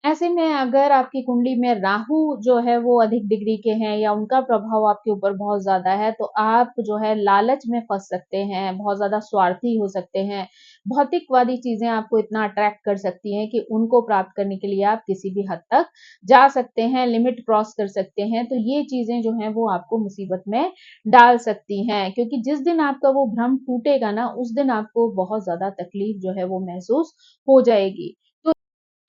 Speaker 1: ऐसे में अगर आपकी कुंडली में राहु जो है वो अधिक डिग्री के हैं या उनका प्रभाव आपके ऊपर बहुत ज़्यादा है, तो आप जो है लालच में फँस सकते हैं, बहुत ज़्यादा स्वार्थी हो सकते हैं। भौतिकवादी चीज़ें आपको इतना अट्रैक्ट कर सकती हैं कि उनको प्राप्त करने के लिए आप किसी भी हद तक जा सकते हैं, लिमिट क्रॉस कर सकते हैं। तो ये चीज़ें जो हैं वो आपको मुसीबत में डाल सकती हैं, क्योंकि जिस दिन आपका वो भ्रम टूटेगा ना, उस दिन आपको बहुत ज़्यादा तकलीफ जो है वो महसूस हो जाएगी।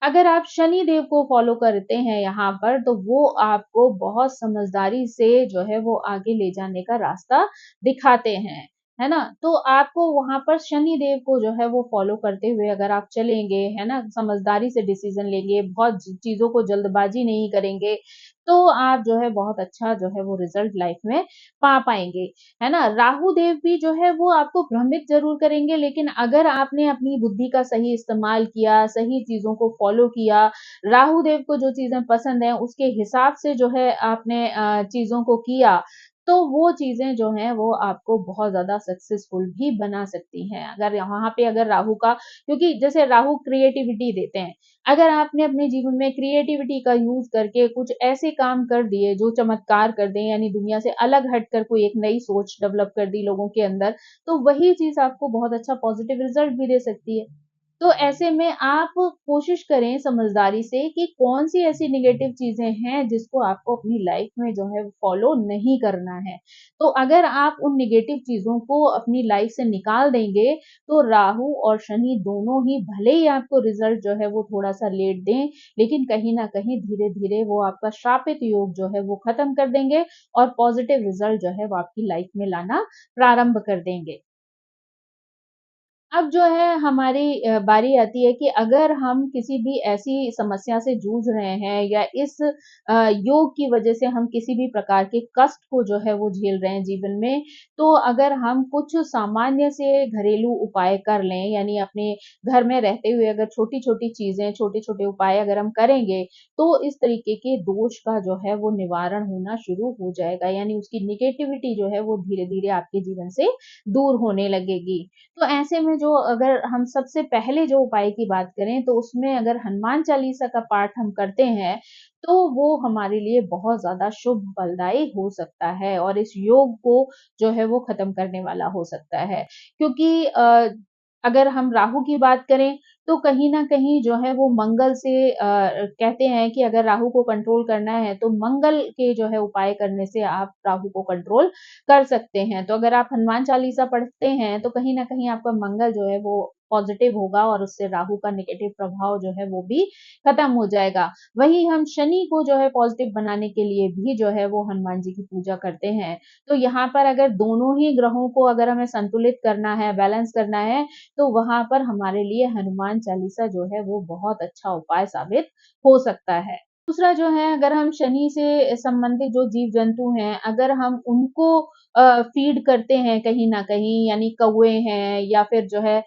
Speaker 1: अगर आप शनि देव को फॉलो करते हैं यहाँ पर, तो वो आपको बहुत समझदारी से जो है वो आगे ले जाने का रास्ता दिखाते हैं, है ना? तो आपको वहाँ पर शनि देव को जो है वो फॉलो करते हुए अगर आप चलेंगे, है ना? समझदारी से डिसीज़न लेंगे, बहुत चीज़ों को जल्दबाज़ी नहीं करेंगे, तो आप जो है बहुत अच्छा जो है वो रिज़ल्ट लाइफ़ में पा पाएँगे, है ना? राहु देव भी जो है वो आपको भ्रमित ज़रूर करेंगे, लेकिन अगर आपने अपनी बुद्धि का सही इस्तेमाल किया, सही चीज़ों को फ़ॉलो किया, राहु देव को जो चीज़ें पसंद हैं, उसके हिसाब से जो है आपने चीज़ों को किया, तो वो चीज़ें जो हैं वो आपको बहुत ज़्यादा सक्सेसफुल भी बना सकती हैं। अगर वहाँ पे अगर राहु का क्योंकि जैसे राहु क्रिएटिविटी देते हैं, अगर आपने अपने जीवन में क्रिएटिविटी का यूज़ करके कुछ ऐसे काम कर दिए जो चमत्कार कर दें यानी दुनिया से अलग हटकर कोई एक नई सोच डेवलप कर दी लोगों के अंदर, तो वही चीज़ आपको बहुत अच्छा पॉज़िटिव रिज़ल्ट भी दे सकती है। तो ऐसे में आप कोशिश करें समझदारी से कि कौन-सी ऐसी नेगेटिव चीज़ें हैं जिसको आपको अपनी लाइफ़ में जो है फ़ॉलो नहीं करना है। तो अगर आप उन नेगेटिव चीज़ों को अपनी लाइफ़ से निकाल देंगे, तो राहु और शनि दोनों ही भले ही आपको रिज़ल्ट जो है वो थोड़ा-सा लेट दें, लेकिन कहीं न कहीं धीरे-धीरे वो आपका श्रापित योग जो है वो ख़त्म कर देंगे और पॉज़िटिव रिज़ल्ट जो है वो आपकी लाइफ़ में लाना प्रारंभ कर देंगे। अब जो है हमारी बारी आती है कि अगर हम किसी भी ऐसी समस्या से जूझ रहे हैं या इस योग की वजह से हम किसी भी प्रकार के कष्ट को जो है वो झेल रहे हैं जीवन में, तो अगर हम कुछ सामान्य से घरेलू उपाय कर लें, यानी अपने घर में रहते हुए अगर छोटी-छोटी चीज़ें, छोटे-छोटे उपाय अगर हम करेंगे, तो इस तरीके के दोष का जो है वो निवारण होना शुरू हो जाएगा। यानी उसकी नेगेटिविटी जो है वो धीरे-धीरे आपके जीवन से दूर होने लगेगी। तो ऐसे में जो अगर हम सबसे पहले जो उपाय की बात करें तो उसमें अगर हनुमान चालीसा का पाठ हम करते हैं, तो वो हमारे लिए बहुत ज़्यादा शुभ फलदायी हो सकता है और इस योग को जो है वो ख़त्म करने वाला हो सकता है। क्योंकि अगर हम राहु की बात करें, तो कहीं न कहीं जो है वो मंगल से कहते हैं कि अगर राहु को कंट्रोल करना है, तो मंगल के जो है उपाय करने से आप राहु को कंट्रोल कर सकते हैं। तो अगर आप हनुमान चालीसा पढ़ते हैं, तो कहीं न कहीं आपका मंगल जो है वो पॉज़िटिव होगा और उससे राहु का नेगेटिव प्रभाव जो है वो भी खत्म हो जाएगा। वहीं हम शनि को जो है पॉज़िटिव बनाने के लिए भी जो है वो हनुमान जी की पूजा करते हैं। तो यहाँ पर अगर दोनों ही ग्रहों को अगर हमें संतुलित करना है, बैलेंस करना है, तो वहाँ पर हमारे लिए हनुमान चालीसा जो है वो बहुत अच्छा उपाय साबित हो सकता है। दूसरा जो है अगर हम शनि से संबंधित जो जीव-जंतु हैं, अगर हम उनको फ़ीड करते हैं कहीं न कहीं यानी कौवे हैं या फिर जो है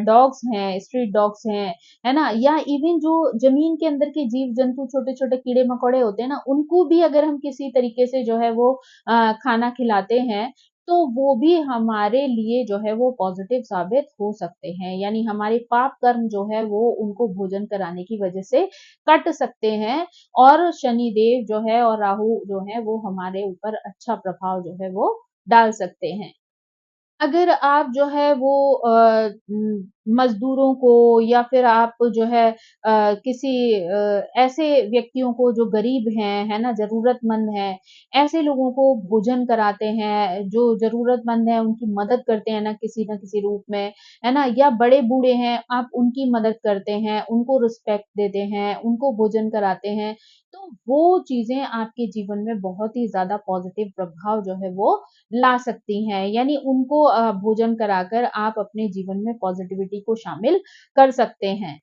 Speaker 1: डॉग्स हैं, स्ट्रीट डॉग्स हैं, है ना? या इवन जो ज़मीन के अंदर के जीव-जंतु छोटे-छोटे कीड़े-मकोड़े होते हैं ना, उनको भी अगर हम किसी तरीके से जो है वो खाना खिलाते हैं, तो वो भी हमारे लिए जो है वो पॉज़िटिव साबित हो सकते हैं। यानी हमारे पाप कर्म जो है वो उनको भोजन कराने की वज़ह से कट सकते हैं और शनिदेव जो है और राहु जो है वो हमारे ऊपर अच्छा प्रभाव जो है वो डाल सकते हैं। अगर आप जो है वो मज़दूरों को या फिर आप जो है किसी ऐसे व्यक्तियों को जो गरीब हैं, है ना? ज़रूरतमंद हैं, ऐसे लोगों को भोजन कराते हैं, जो ज़रूरतमंद हैं उनकी मदद करते हैं ना किसी न किसी रूप में, है ना? या बड़े-बूढ़े हैं, आप उनकी मदद करते हैं, उनको रिस्पेक्ट देते हैं, उनको भोजन कराते हैं, तो वो चीज़ें आपके जीवन में बहुत ही ज़्यादा पॉज़िटिव प्रभाव जो है वो ला सकती हैं। यानी उनको भोजन कराकर आप अपने जीवन में पॉज़िटिविटी को शामिल कर सकते हैं।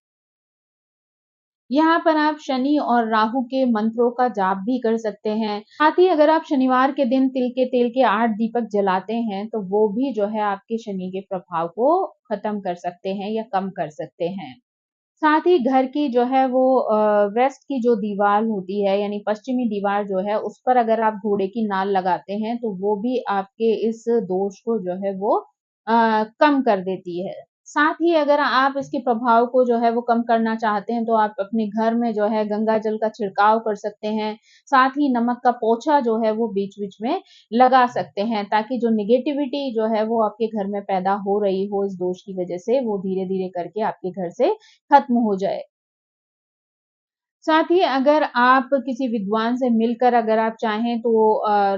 Speaker 1: यहाँ पर आप शनि और राहु के मंत्रों का जाप भी कर सकते हैं। साथ ही अगर आप शनिवार के दिन तिल के तेल के 8 दीपक जलाते हैं, तो वो भी जो है आपके शनि के प्रभाव को खत्म कर सकते हैं या कम कर सकते हैं। साथ ही घर की जो है वो वेस्ट की जो दीवार होती है यानी पश्चिमी दीवार जो है उस पर अगर आप घोड़े की नाल लगाते हैं तो वो भी आपके इस दोष को जो है वो कम कर देती है। साथ ही अगर आप इसके प्रभाव को जो है वो कम करना चाहते हैं तो आप अपने घर में जो है गंगा जल का छिड़काव कर सकते हैं। साथ ही नमक का पोंछा जो है वो बीच-बीच में लगा सकते हैं ताकि जो नेगेटिविटी जो है वो आपके घर में पैदा हो रही हो इस दोष की वजह से वो धीरे-धीरे करके आपके घर से खत्म हो जाए। साथ ही अगर आप किसी विद्वान से मिलकर अगर आप चाहें तो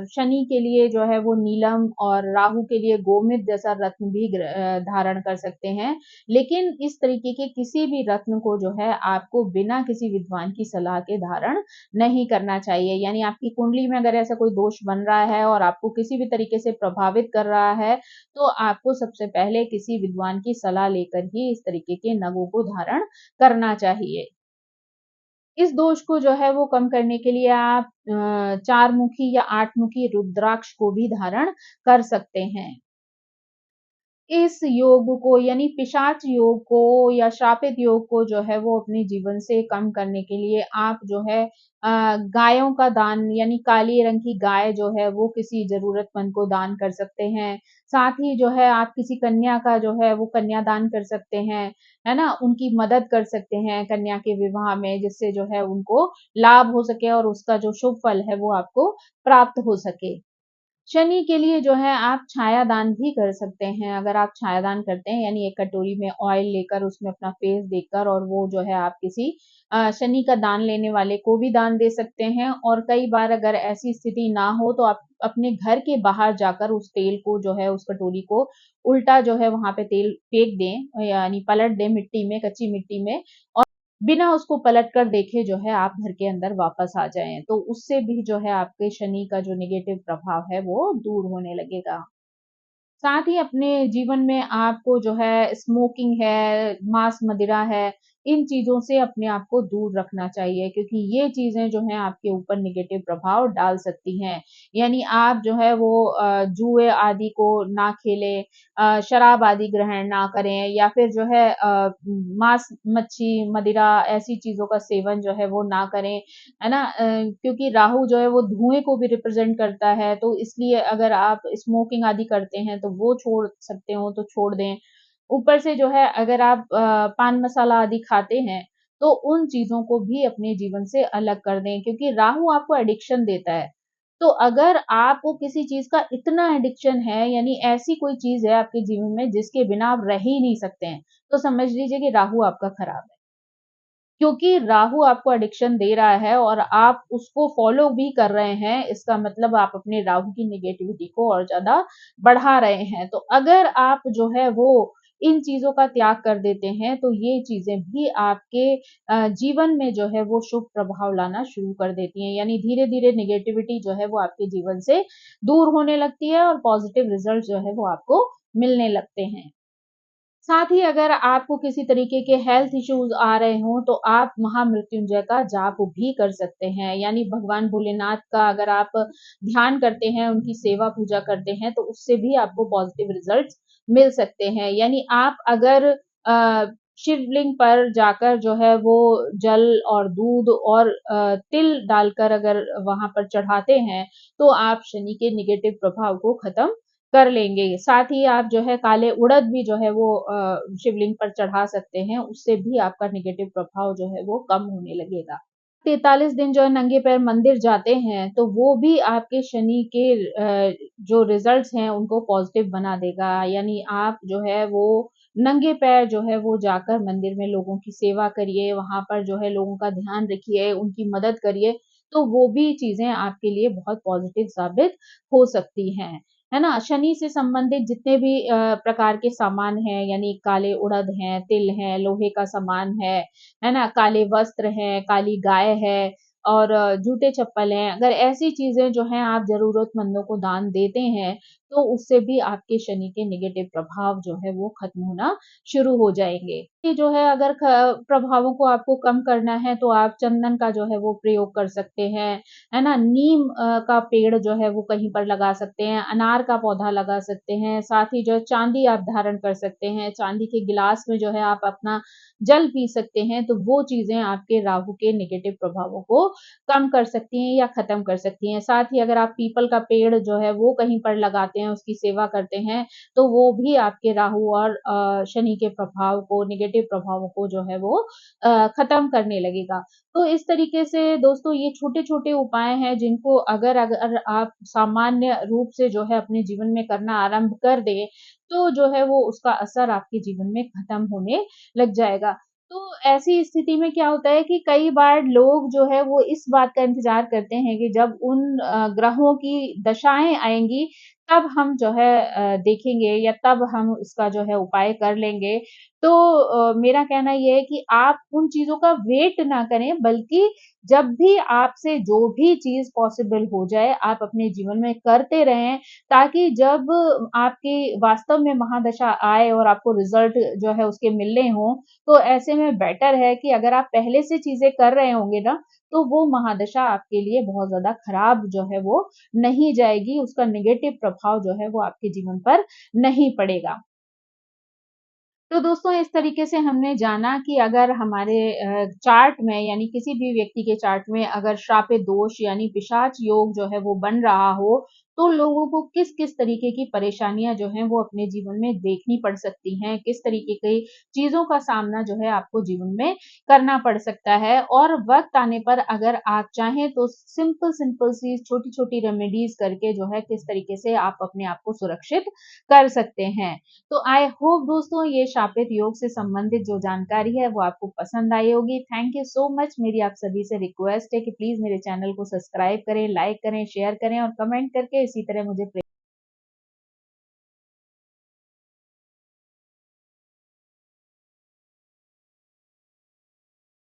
Speaker 1: शनि के लिए जो है वो नीलम और राहु के लिए गोमेद जैसा रत्न भी धारण कर सकते हैं। लेकिन इस तरीके के किसी भी रत्न को जो है आपको बिना किसी विद्वान की सलाह के धारण नहीं करना चाहिए। यानी आपकी कुंडली में अगर ऐसा कोई दोष बन रहा है और आपको किसी भी तरीके से प्रभावित कर रहा है, तो आपको सबसे पहले किसी विद्वान की सलाह लेकर ही इस तरीके के नगों को धारण करना चाहिए। इस दोष को जो है वो कम करने के लिए आप 4 मुखी या 8 मुखी रुद्राक्ष को भी धारण कर सकते हैं। इस योग को यानी पिशाच योग को या श्रापित योग को जो है वो अपने जीवन से कम करने के लिए आप जो है गायों का दान यानी काली रंग की गाय जो है वो किसी ज़रूरतमंद को दान कर सकते हैं। साथ ही जो है आप किसी कन्या का जो है वो कन्यादान कर सकते हैं, है ना? उनकी मदद कर सकते हैं कन्या के विवाह में जिससे जो है उनको लाभ हो सके और उसका जो शुभ फल है वो आपको प्राप्त हो सके। शनि के लिए जो है आप छायादान भी कर सकते हैं। अगर आप छायादान करते हैं यानी एक कटोरी में ऑयल लेकर उसमें अपना फेस देखकर और वो जो है आप किसी शनि का दान लेने वाले को भी दान दे सकते हैं और कई बार अगर ऐसी स्थिति ना हो तो आप अपने घर के बाहर जाकर उस तेल को जो है उस कटोरी को उल्टा जो है वहाँ पे तेल फेंक दें यानी पलट दें मिट्टी में, कच्ची मिट्टी में और बिना उसको पलट कर देखे जो है आप घर के अंदर वापस आ जाएँ, तो उससे भी जो है आपके शनि का जो नेगेटिव प्रभाव है वो दूर होने लगेगा। साथ ही अपने जीवन में आपको जो है स्मोकिंग है, मांस मदिरा है, इन चीज़ों से अपने आप को दूर रखना चाहिए क्योंकि ये चीज़ें जो हैं आपके ऊपर नेगेटिव प्रभाव डाल सकती हैं। यानी आप जो है वो जुए आदि को ना खेलें शराब आदि ग्रहण ना करें या फिर जो है मांस, मच्छी, मदिरा ऐसी चीज़ों का सेवन जो है वो ना करें, है ना? क्योंकि राहु जो है वो धुएँ को भी रिप्रेज़ेंट करता है, तो इसलिए अगर आप स्मोकिंग आदि करते हैं, तो वो छोड़ सकते हो तो छोड़ दें। ऊपर से जो है अगर आप पान मसाला आदि खाते हैं, तो उन चीज़ों को भी अपने जीवन से अलग कर दें क्योंकि राहु आपको एडिक्शन देता है। तो अगर आपको किसी चीज़ का इतना एडिक्शन है यानी ऐसी कोई चीज़ है आपके जीवन में जिसके बिना आप रह ही नहीं सकते हैं, तो समझ लीजिए कि राहु आपका खराब है। क्योंकि राहु आपको एडिक्शन दे रहा है और आप उसको फ़ॉलो भी कर रहे हैं, इसका मतलब आप अपने राहु की नेगेटिविटी को और ज़्यादा बढ़ा रहे हैं। तो अगर आप जो है वो इन चीज़ों का त्याग कर देते हैं, तो ये चीज़ें भी आपके जीवन में जो है वो शुभ प्रभाव लाना शुरू कर देती हैं। यानी धीरे-धीरे नेगेटिविटी जो है वो आपके जीवन से दूर होने लगती है और पॉज़िटिव रिज़ल्ट जो है वो आपको मिलने लगते हैं। साथ ही अगर आपको किसी तरीके के हेल्थ इश्यूज़ आ रहे हों, तो आप महामृत्युंजय का जाप भी कर सकते हैं। यानी भगवान भोलेनाथ का अगर आप ध्यान करते हैं, उनकी सेवा पूजा करते हैं, तो उससे भी आपको पॉज़िटिव रिज़ल्ट्स मिल सकते हैं। यानी आप अगर शिवलिंग पर जाकर जो है वो जल और दूध और तिल डालकर अगर वहाँ पर चढ़ाते हैं, तो आप शनि के नेगेटिव प्रभाव को ख़त्म कर लेंगे। साथ ही आप जो है काले उड़द भी जो है वो शिवलिंग पर चढ़ा सकते हैं, उससे भी आपका नेगेटिव प्रभाव जो है वो कम होने लगेगा। 43 दिन जो है नंगे पैर मंदिर जाते हैं, तो वो भी आपके शनि के जो रिज़ल्ट्स हैं उनको पॉज़िटिव बना देगा। यानी आप जो है वो नंगे पैर जो है वो जाकर मंदिर में लोगों की सेवा करिए, वहाँ पर जो है लोगों का ध्यान रखिए, उनकी मदद करिए, तो वो भी चीज़ें आपके लिए बहुत पॉज़िटिव साबित हो सकती हैं। है ना? शनि से संबंधित जितने भी प्रकार के सामान हैं, यानी काले उड़द हैं, तिल हैं, लोहे का सामान है ना? काले वस्त्र हैं, काली गाय है और जूते-चप्पल हैं। अगर ऐसी चीज़ें जो हैं आप ज़रूरतमंदों को दान देते हैं, तो उससे भी आपके शनि के नेगेटिव प्रभाव जो है वो खत्म होना शुरू हो जाएँगे। ये जो है अगर ख प्रभावों को आपको कम करना है तो आप चंदन का जो है वो प्रयोग कर सकते हैं, है ना? नीम का पेड़ जो है वो कहीं पर लगा सकते हैं, अनार का पौधा लगा सकते हैं, साथ ही जो है चांदी आप धारण कर सकते हैं, चांदी के गिलास में जो है आप अपना जल पी सकते हैं, तो वो चीज़ें आपके राहु के नेगेटिव प्रभावों को कम कर सकती हैं या खत्म कर सकती हैं। साथ ही अगर आप पीपल का पेड़ जो है वो कहीं पर लगाते हैं, उसकी सेवा करते हैं, तो वो भी आपके राहु और शनि के प्रभाव को, नेगेटिव प्रभावों को जो है वो खत्म करने लगेगा। तो इस तरीके से दोस्तों ये छोटे-छोटे उपाय हैं जिनको अगर अगर आप सामान्य रूप से जो है अपने जीवन में करना आरंभ कर दें, तो जो है वो उसका असर आपके जीवन में खत्म होने लग जाएगा। तो ऐसी स्थिति में क्या होता है कि कई बार लोग जो है वो इस बात का इंतज़ार करते हैं कि जब उन ग्रहों की दशाएँ आएँगी, तब हम जो है देखेंगे या तब हम उसका जो है उपाय कर लेंगे। तो मेरा कहना ये है कि आप उन चीज़ों का वेट ना करें, बल्कि जब भी आपसे जो भी चीज़ पॉसिबल हो जाए, आप अपने जीवन में करते रहें, ताकि जब आपकी वास्तव में महादशा आए और आपको रिज़ल्ट जो है उसके मिलने हों, तो ऐसे में बेटर है कि अगर आप पहले से चीज़ें कर रहे होंगे ना, तो वो महादशा आपके लिए बहुत ज़्यादा खराब जो है वो नहीं जाएगी, उसका नेगेटिव प्रभाव जो है वो आपके जीवन पर नहीं पड़ेगा। तो दोस्तों इस तरीके से हमने जाना कि अगर हमारे चार्ट में यानी किसी भी व्यक्ति के चार्ट में अगर श्रापित दोष यानी पिशाच योग जो है वो बन रहा हो, तो लोगों को किस-किस तरीके की परेशानियाँ जो हैं वो अपने जीवन में देखनी पड़ सकती हैं, किस तरीके की चीज़ों का सामना जो है आपको जीवन में करना पड़ सकता है और वक़्त आने पर अगर आप चाहें तो सिंपल-सिंपल सी छोटी-छोटी रेमेडीज़ करके जो है किस तरीके से आप अपने आप को सुरक्षित कर सकते हैं। तो आई होप दोस्तों ये शापित योग से संबंधित जो जानकारी है वो आपको पसंद आई होगी। Thank you so much. मेरी आप सभी से रिक्वेस्ट है कि प्लीज़ मेरे चैनल को सब्सक्राइब करें, लाइक करें, शेयर करें और कमेंट करके इसी तरह मुझे